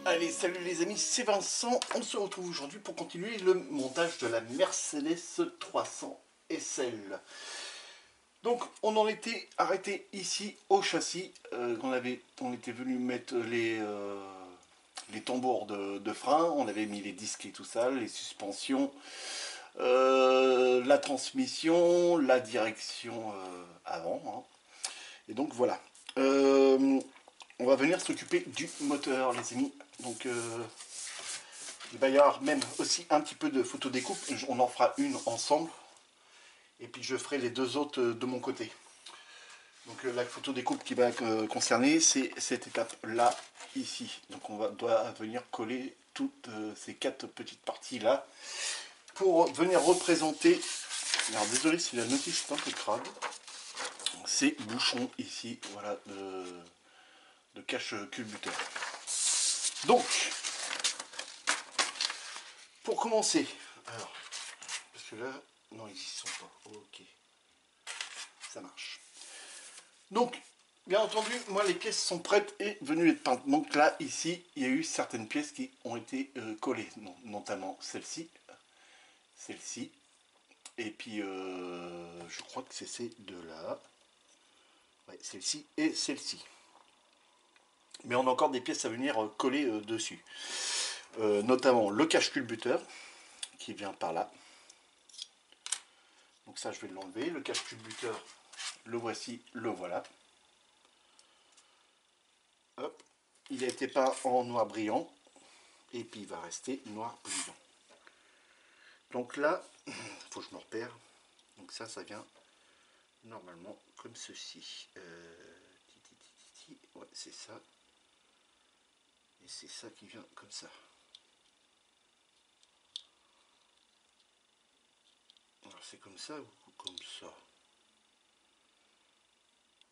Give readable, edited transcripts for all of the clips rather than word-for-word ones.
Allez, salut les amis, c'est Vincent. On se retrouve aujourd'hui pour continuer le montage de la Mercedes 300 SL. Donc, on en était arrêté ici au châssis. On était venu mettre les tambours de frein. On avait mis les disques et tout ça, les suspensions, la transmission, la direction avant. Hein. Et donc voilà. On va venir s'occuper du moteur, les amis. Donc, il va y avoir même aussi un petit peu de photo découpe. On en fera une ensemble. Et puis je ferai les deux autres de mon côté. Donc la photo découpe qui va concerner, c'est cette étape-là, ici. Donc doit venir coller toutes ces quatre petites parties-là pour venir représenter. Alors désolé si la notice est un peu crade. Ces bouchons ici, voilà, de cache-culbuteur. Donc, pour commencer, alors, parce que là, non, ils y sont pas. Ok, ça marche. Donc, bien entendu, moi, les pièces sont prêtes et venues être peintes. Donc là, ici, il y a eu certaines pièces qui ont été collées, notamment celle-ci, celle-ci, et puis je crois que c'est ces deux-là. Ouais, celle-ci et celle-ci. Mais on a encore des pièces à venir coller dessus. Notamment le cache-culbuteur, qui vient par là. Donc ça, je vais l'enlever. Le cache-culbuteur, le voici, le voilà. Hop. Il a été peint en noir brillant. Et puis il va rester noir brillant. Donc là, il faut que je me repère. Donc ça vient normalement comme ceci. Ouais, c'est ça. Et c'est ça qui vient comme ça. Alors c'est comme ça ou comme ça?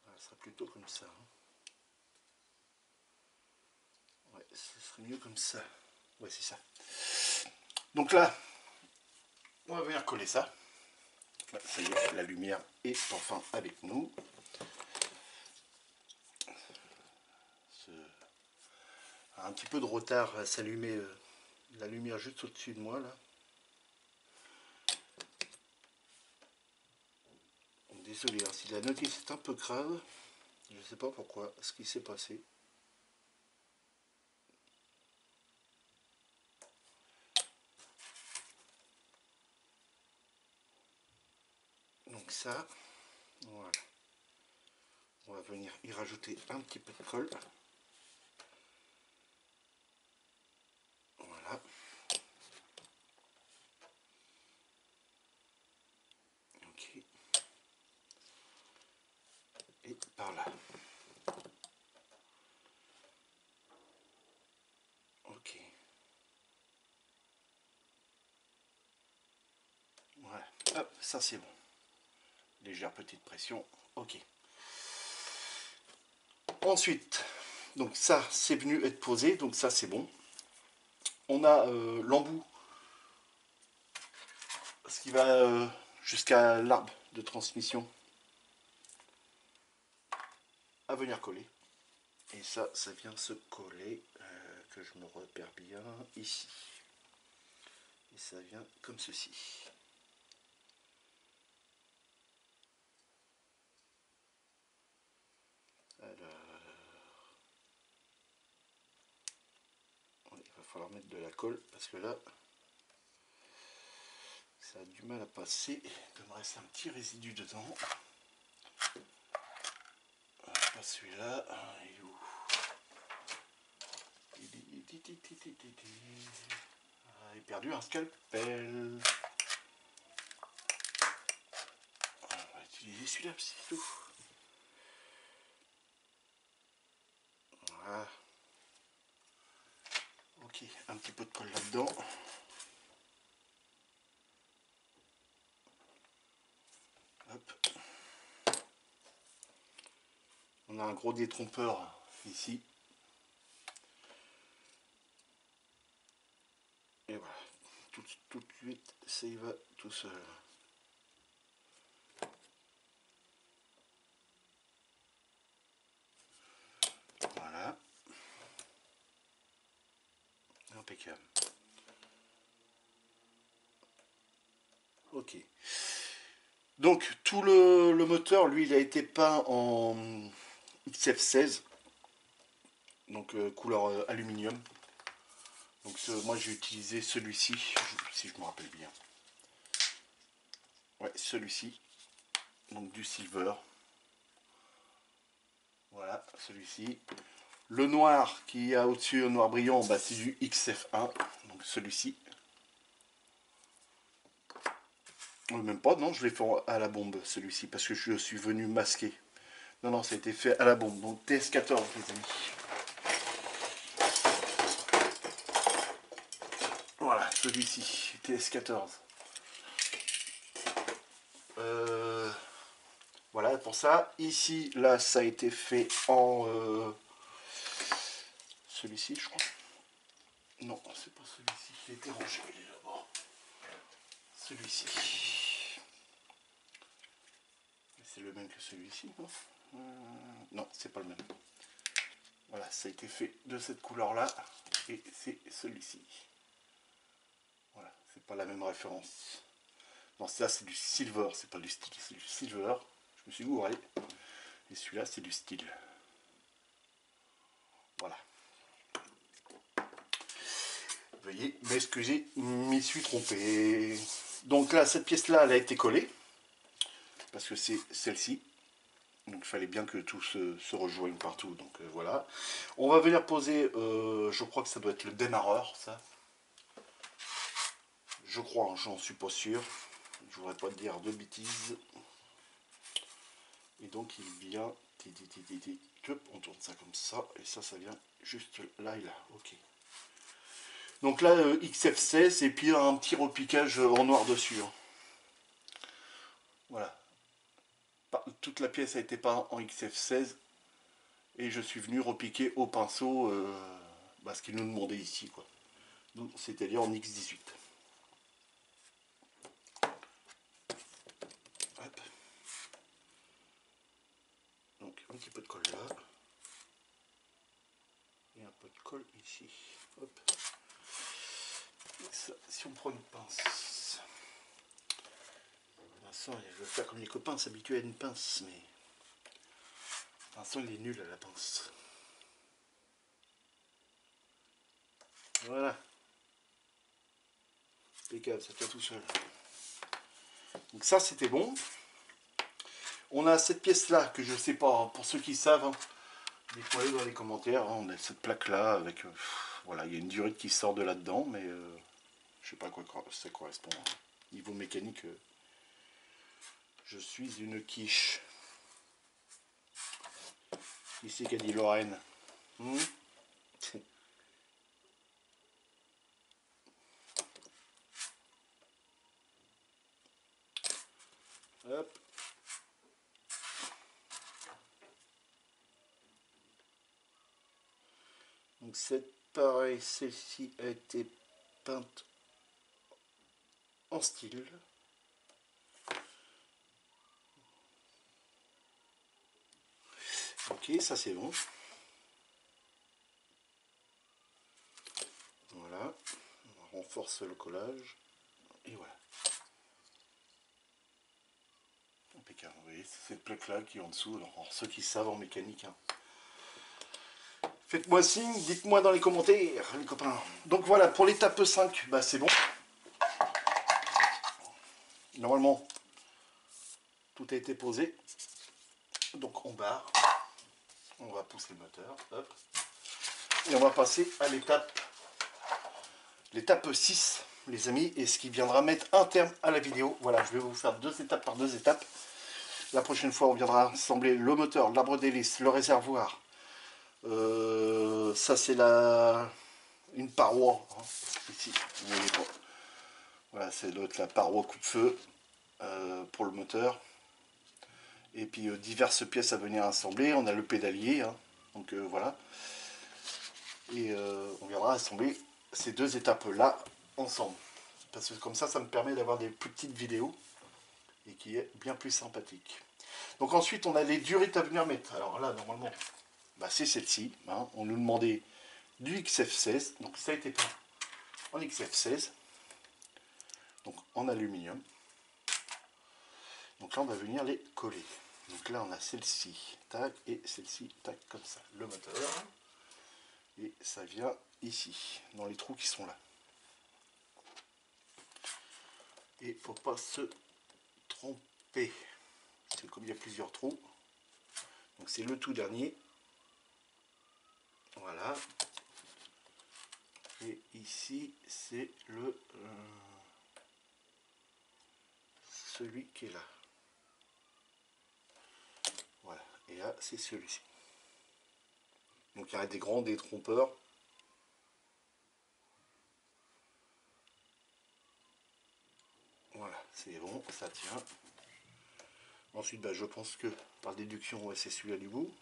Ça sera plutôt comme ça. Hein. Ouais, ce serait mieux comme ça. Ouais, c'est ça. Donc là, on va venir coller ça. Ça y est, la lumière est enfin avec nous. Un petit peu de retard à s'allumer la lumière juste au-dessus de moi là. Désolé, hein, si la notice est un peu crade, je ne sais pas pourquoi, ce qui s'est passé. Donc ça, voilà. On va venir y rajouter un petit peu de colle. Voilà. Ok. Et par là. Ok. Voilà. Hop, ça c'est bon. Légère petite pression. Ok. Ensuite, donc ça c'est venu être posé, donc ça c'est bon. On a l'embout, ce qui va jusqu'à l'arbre de transmission à venir coller. Et ça vient se coller, que je me repère bien ici. Et ça vient comme ceci. Alors, il va falloir mettre de la colle parce que là, ça a du mal à passer. Il me reste un petit résidu dedans. Pas celui-là. Il est où? J'ai perdu un scalpel. On va utiliser celui-là, c'est tout. Voilà. Ok, un petit peu de colle là-dedans. Hop. On a un gros détrompeur ici. Et voilà, tout de suite, ça y va tout seul. Voilà. webcam. Ok. Donc tout le moteur, lui, il a été peint en XF16. Donc couleur aluminium. Donc moi j'ai utilisé celui-ci, si je me rappelle bien. Ouais, celui-ci. Donc du silver. Voilà, celui-ci. Le noir qui a au-dessus, au noir brillant, bah, c'est du XF1. Donc celui-ci. Même pas, non, je l'ai fait à la bombe, celui-ci, parce que je suis venu masquer. Non, non, ça a été fait à la bombe. Donc TS14, les amis. Voilà, celui-ci, TS14. Voilà, pour ça. Ici, là, ça a été fait en... celui-ci, je crois. Non, c'est pas celui-ci. Il a été rangé, il est là-bas. Celui-ci. C'est le même que celui-ci, non non, c'est pas le même. Voilà, ça a été fait de cette couleur-là. Et c'est celui-ci. Voilà, c'est pas la même référence. Non, ça c'est du silver, c'est pas du style, c'est du silver. Je me suis gouré. Et celui-là, c'est du style. Voilà. Veuillez m'excuser, m'y suis trompé. Donc là, cette pièce-là, elle a été collée. Parce que c'est celle-ci. Donc il fallait bien que tout se rejoigne partout. Donc voilà. On va venir poser, je crois que ça doit être le démarreur, ça. Je crois, hein, j'en suis pas sûr. Je voudrais pas te dire de bêtises. Et donc il vient, on tourne ça comme ça, et ça vient juste là et là. Ok. Donc là, XF16, et puis un petit repiquage en noir dessus. Hein. Voilà. Toute la pièce a été peinte en XF16, et je suis venu repiquer au pinceau ce qu'il nous demandait ici, quoi. C'est-à-dire en X18. Hop. Donc un petit peu de colle là. Et un peu de colle ici. Hop. Ça, si on prend une pince. Vincent, je veux faire comme les copains, s'habituer à une pince, mais Vincent il est nul à la pince. Voilà. Impeccable, ça tient tout seul. Donc ça c'était bon. On a cette pièce là que je sais pas, pour ceux qui savent, hein, dites-moi dans les commentaires. Hein, on a cette plaque là avec, voilà, il y a une durite qui sort de là-dedans, mais je sais pas à quoi ça correspond. Hein. Niveau mécanique, je suis une quiche. Qui c'est qu'a dit Lorraine? Hop. Donc cette pareil, celle-ci a été peinte en style. Ok, ça c'est bon. Voilà, on renforce le collage. Et voilà. Impeccable, vous voyez, c'est cette plaque là qui est en dessous. Alors, ceux qui savent en mécanique, hein. Faites-moi signe, dites-moi dans les commentaires, les copains. Donc voilà, pour l'étape 5, bah c'est bon. Normalement, tout a été posé. Donc on barre. On va pousser le moteur. Hop. Et on va passer à l'étape 6, les amis. Et ce qui viendra mettre un terme à la vidéo. Voilà, je vais vous faire 2 étapes par 2 étapes. La prochaine fois, on viendra assembler le moteur, l'arbre d'hélice, le réservoir. Ça, c'est une paroi. Hein, ici, vous voyez pas. Voilà, c'est la paroi coupe-feu pour le moteur. Et puis diverses pièces à venir assembler. On a le pédalier. Hein, donc voilà. Et on viendra assembler ces 2 étapes-là ensemble. Parce que comme ça me permet d'avoir des plus petites vidéos. Et qui est bien plus sympathique. Donc ensuite, on a les durites à venir mettre. Alors là, normalement, bah, c'est celle-ci. Hein. On nous demandait du XF16. Donc ça a été peint en XF16, donc en aluminium. Donc là, on va venir les coller. Donc là, on a celle-ci, tac, et celle-ci, tac, comme ça, le moteur. Et ça vient ici, dans les trous qui sont là. Et faut pas se tromper, parce que comme il y a plusieurs trous, donc c'est le tout dernier. Voilà. Et ici, c'est le celui qui est là. Voilà. Et là, c'est celui-ci. Donc il y a des grands détrompeurs. Voilà, c'est bon, ça tient. Ensuite, bah, je pense que par déduction, ouais, c'est celui-là du bout.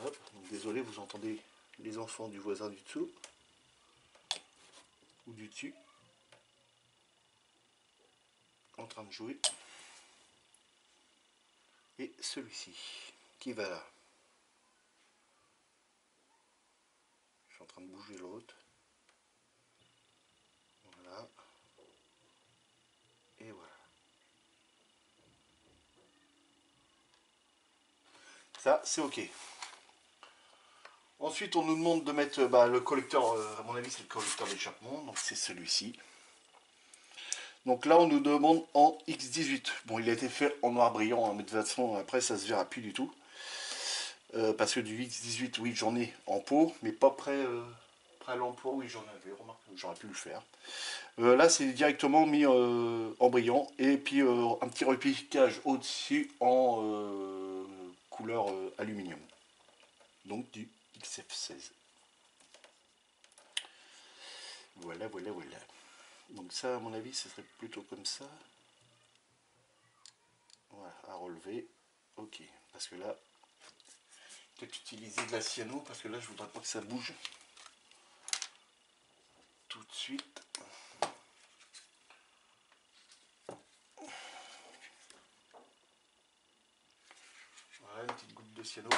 Hop, donc désolé, vous entendez les enfants du voisin du dessous ou du dessus en train de jouer. Et celui-ci qui va là. Je suis en train de bouger l'autre. Voilà. Et voilà. Ça, c'est ok. Ensuite, on nous demande de mettre le collecteur, à mon avis, c'est le collecteur d'échappement. Donc, c'est celui-ci. Donc là, on nous demande en X18. Bon, il a été fait en noir brillant, hein, mais de toute façon, après, ça se verra plus du tout. Parce que du X18, oui, j'en ai en pot, mais pas près à l'emploi. Oui, j'en avais, remarque, j'aurais pu le faire. Là, c'est directement mis en brillant. Et puis, un petit repiquage au-dessus en couleur aluminium. Donc, du XF16. Voilà, voilà, voilà. Donc ça, à mon avis, ce serait plutôt comme ça. Voilà, à relever. Ok, parce que là, peut-être utiliser de la cyano, parce que là, je voudrais pas que ça bouge tout de suite. Voilà, une petite goutte de cyano.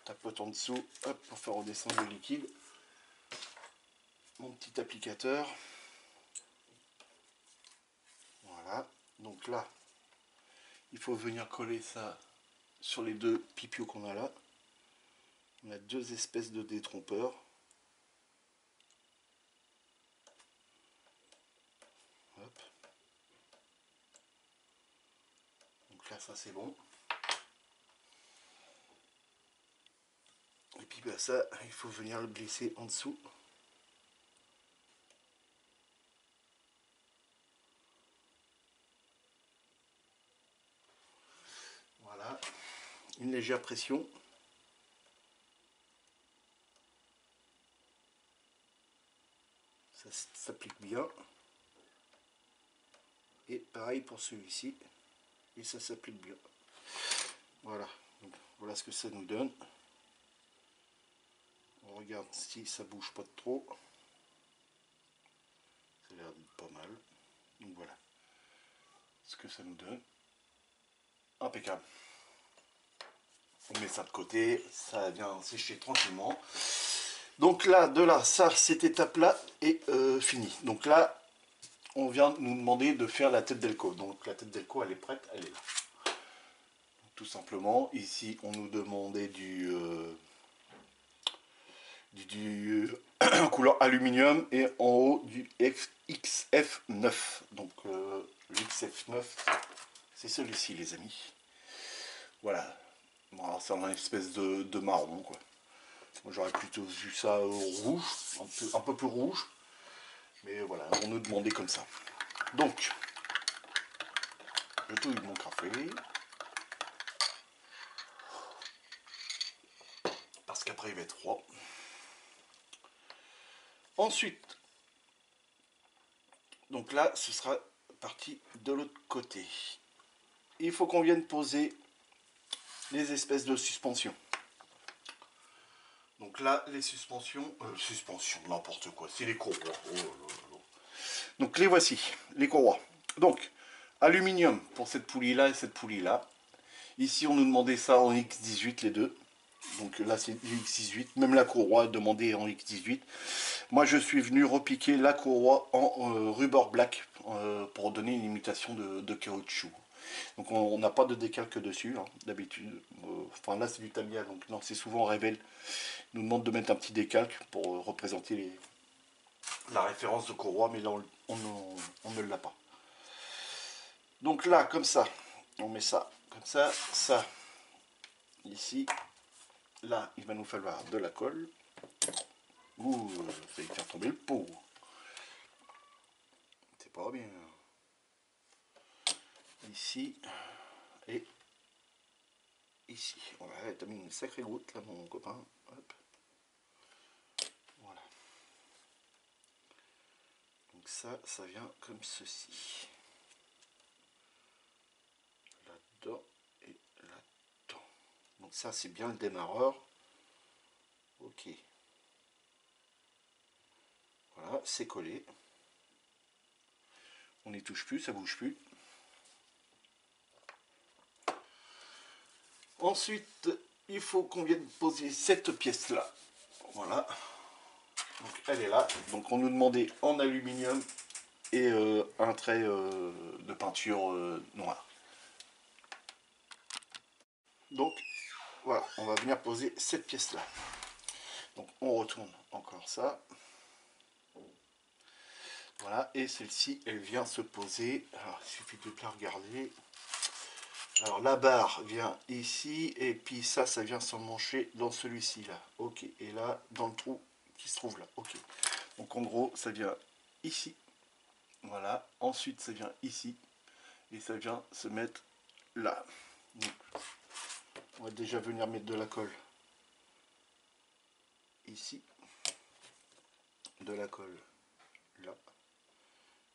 Tapote en dessous, hop, pour faire redescendre le liquide. Mon petit applicateur. Voilà, donc là, il faut venir coller ça sur les deux pipios qu'on a là. On a deux espèces de détrompeurs. Hop. Donc là, ça c'est bon. Et puis bah, ça, il faut venir le glisser en dessous. Voilà, une légère pression. Ça s'applique bien. Et pareil pour celui-ci. Et ça s'applique bien. Voilà, donc voilà ce que ça nous donne. On regarde si ça bouge pas de trop. Ça a l'air d'être pas mal. Donc voilà ce que ça nous donne. Impeccable. On met ça de côté, ça vient sécher tranquillement. Donc là, de là, ça, cette étape-là est finie. Donc là, on vient nous demander de faire la tête d'Elco. Donc la tête d'Elco, elle est prête, elle est là. Tout simplement, ici, on nous demandait du couleur aluminium et en haut du XF9. Donc le XF9, c'est celui-ci, les amis. Voilà. Bon, c'est une espèce de marron, quoi. Moi, j'aurais plutôt vu ça rouge, un peu plus rouge. Mais voilà, on nous demandait comme ça. Donc, je touille mon café. Parce qu'après, il va être froid. Ensuite, donc là, ce sera parti de l'autre côté. Il faut qu'on vienne poser les espèces de suspensions. Donc là, les suspensions, n'importe quoi, c'est les courroies. Oh là là. Donc les voici, les courroies. Donc, aluminium pour cette poulie-là et cette poulie-là. Ici, on nous demandait ça en X18, les deux. Donc là c'est du X18, même la courroie demandée en X18. Moi je suis venu repiquer la courroie en rubber black pour donner une imitation de caoutchouc. Donc on n'a pas de décalque dessus, hein, d'habitude. Enfin là c'est du Tamiya, donc non, c'est souvent Rebel. Nous demande de mettre un petit décalque pour représenter la référence de courroie, mais là on ne l'a pas. Donc là, comme ça, on met ça, comme ça, ici. Là, il va nous falloir de la colle. Ouh, ça va faire tomber le pot. C'est pas bien. Ici et ici. Voilà, t'as mis une sacrée goutte là, mon copain. Hop. Voilà. Donc ça vient comme ceci. Là-dedans et là-dedans. Donc ça, c'est bien le démarreur. Ok. Voilà, c'est collé. On n'y touche plus, ça bouge plus. Ensuite, il faut qu'on vienne poser cette pièce-là. Voilà. Donc elle est là. Donc on nous demandait en aluminium et un trait de peinture noire. Donc voilà, on va venir poser cette pièce-là. Donc on retourne encore ça. Voilà, et celle-ci, elle vient se poser. Alors, il suffit de bien regarder. Alors la barre vient ici, et puis ça vient s'emmancher dans celui-ci là. Ok, et là, dans le trou qui se trouve là. Ok. Donc en gros, ça vient ici. Voilà. Ensuite, ça vient ici. Et ça vient se mettre là. Donc, on va déjà venir mettre de la colle ici. De la colle là.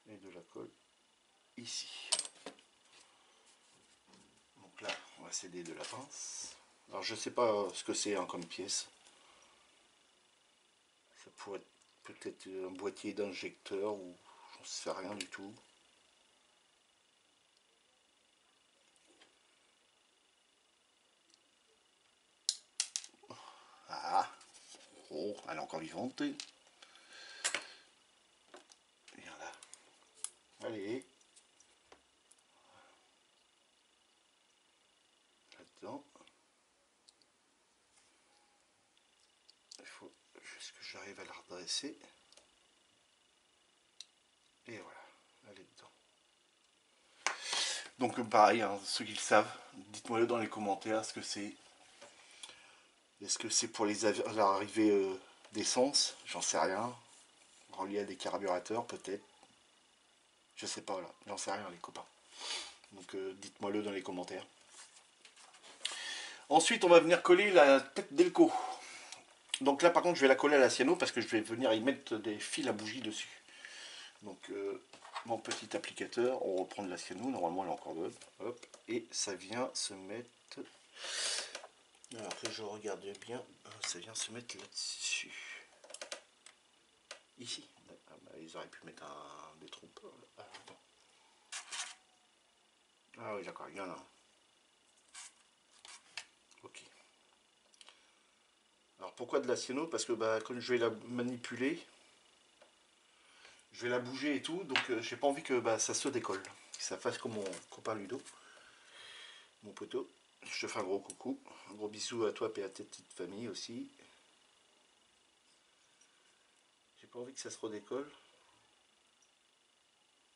Et de la colle ici. Donc là, on va s'aider de la pince. Alors je sais pas ce que c'est hein, comme pièce. Ça pourrait être peut-être un boîtier d'injecteur ou j'en sais rien du tout. Ah, oh, elle est encore vivante. Viens là. Allez. Là-dedans. Il faut juste que j'arrive à la redresser. Et voilà, elle est dedans. Donc pareil, hein, ceux qui le savent, dites-moi dans les commentaires ce que c'est. Est-ce que c'est pour l'arrivée d'essence? J'en sais rien. Relié à des carburateurs peut-être. Je sais pas là, j'en sais rien les copains. Donc dites-moi le dans les commentaires. Ensuite on va venir coller la tête d'Elco. Donc là par contre je vais la coller à la cyano parce que je vais venir y mettre des fils à bougie dessus. Donc mon petit applicateur, on reprend de la cyano, normalement elle est encore bonne. Hop, et ça vient se mettre. Alors que je regarde bien, ça vient se mettre là-dessus. Ici. Ah bah, ils auraient pu mettre des trompes. Ah oui d'accord, il y en a un. Ok. Alors pourquoi de la cyano? Parce que bah, quand je vais la manipuler, je vais la bouger et tout, donc j'ai pas envie que bah, ça se décolle. Que ça fasse comme mon copain Ludo, mon poteau. Je te fais un gros coucou, un gros bisou à toi et à ta petite famille aussi. J'ai pas envie que ça se redécolle.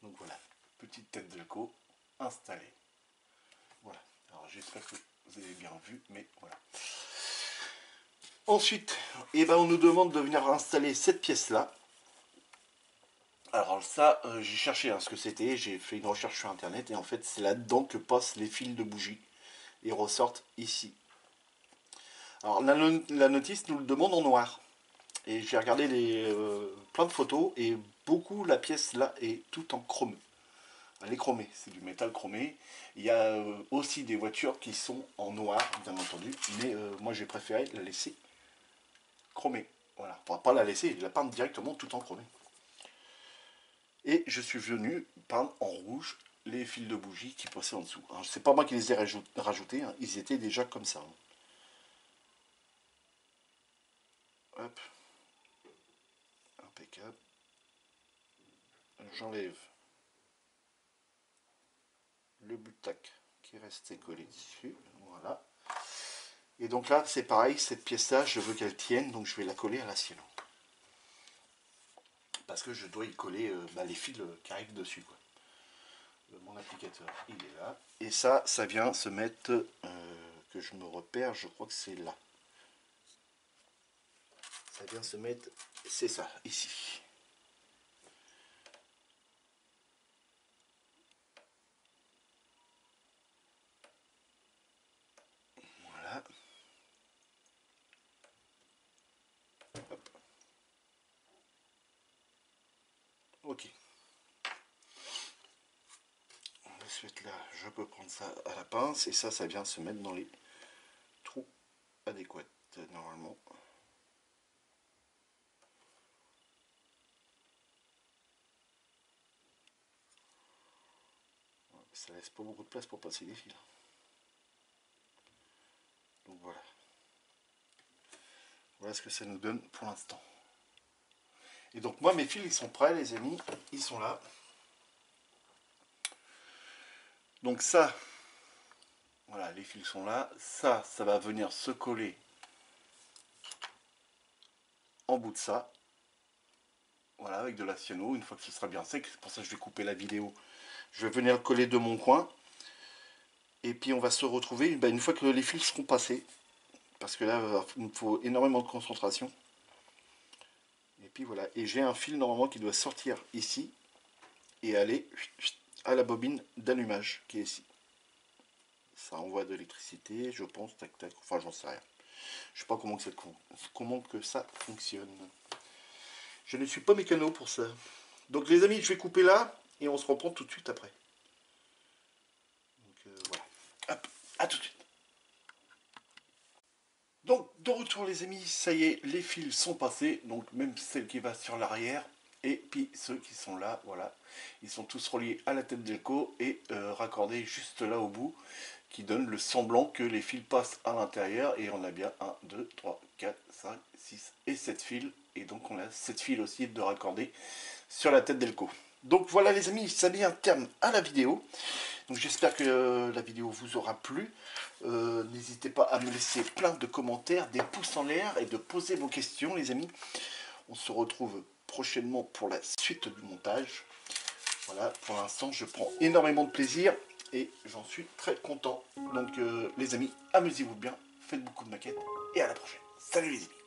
Donc voilà, petite tête de co installée. Voilà, alors j'espère que vous avez bien vu, mais voilà. Ensuite, eh ben, on nous demande de venir installer cette pièce-là. Alors ça, j'ai cherché hein, ce que c'était, j'ai fait une recherche sur internet et en fait c'est là-dedans que passent les fils de bougie et ressortent ici. Alors la notice nous le demande en noir et j'ai regardé plein de photos et beaucoup la pièce là est tout en chrome. Elle est chromée, c'est du métal chromé. Il y a aussi des voitures qui sont en noir bien entendu, mais moi j'ai préféré la laisser chromée. Voilà, on va pas la laisser, la peindre directement tout en chromé. Et je suis venu peindre en rouge les fils de bougie qui passaient en dessous. C'est pas moi qui les ai rajoutés, hein, ils étaient déjà comme ça. Hein. Hop. Impeccable. J'enlève le butac qui est resté collé dessus. Voilà. Et donc là, c'est pareil, cette pièce-là, je veux qu'elle tienne, donc je vais la coller à la sienne. Parce que je dois y coller les fils qui arrivent dessus, quoi. Mon applicateur, il est là. Et ça vient se mettre, que je me repère, je crois que c'est là. Ça vient se mettre, c'est ça, ici. Voilà. Hop. Ok. On va se mettre là, je peux prendre ça à la pince, et ça vient se mettre dans les trous adéquats, normalement. Ça laisse pas beaucoup de place pour passer les fils. Donc voilà. Voilà ce que ça nous donne pour l'instant. Et donc moi mes fils ils sont prêts les amis, ils sont là. Donc ça, voilà les fils sont là. Ça va venir se coller en bout de ça. Voilà avec de la cyano, une fois que ce sera bien sec. C'est pour ça que je vais couper la vidéo. Je vais venir le coller de mon coin. Et puis on va se retrouver une fois que les fils seront passés. Parce que là il me faut énormément de concentration. Et puis voilà, et j'ai un fil normalement qui doit sortir ici et aller à la bobine d'allumage qui est ici. Ça envoie de l'électricité, je pense, tac tac, enfin j'en sais rien. Je sais pas comment que ça fonctionne. Je ne suis pas mécano pour ça. Donc les amis, je vais couper là et on se reprend tout de suite après. Donc voilà. Hop, à tout de suite. Donc de retour les amis, ça y est, les fils sont passés, donc même celle qui va sur l'arrière, et puis ceux qui sont là, voilà, ils sont tous reliés à la tête d'Elco et raccordés juste là au bout, qui donne le semblant que les fils passent à l'intérieur, et on a bien 1, 2, 3, 4, 5, 6 et 7 fils, et donc on a 7 fils aussi de raccorder sur la tête d'Elco. Donc voilà les amis, ça met un terme à la vidéo. Donc j'espère que la vidéo vous aura plu. N'hésitez pas à me laisser plein de commentaires, des pouces en l'air et de poser vos questions les amis. On se retrouve prochainement pour la suite du montage. Voilà, pour l'instant je prends énormément de plaisir et j'en suis très content. Donc les amis, amusez-vous bien, faites beaucoup de maquettes et à la prochaine. Salut les amis.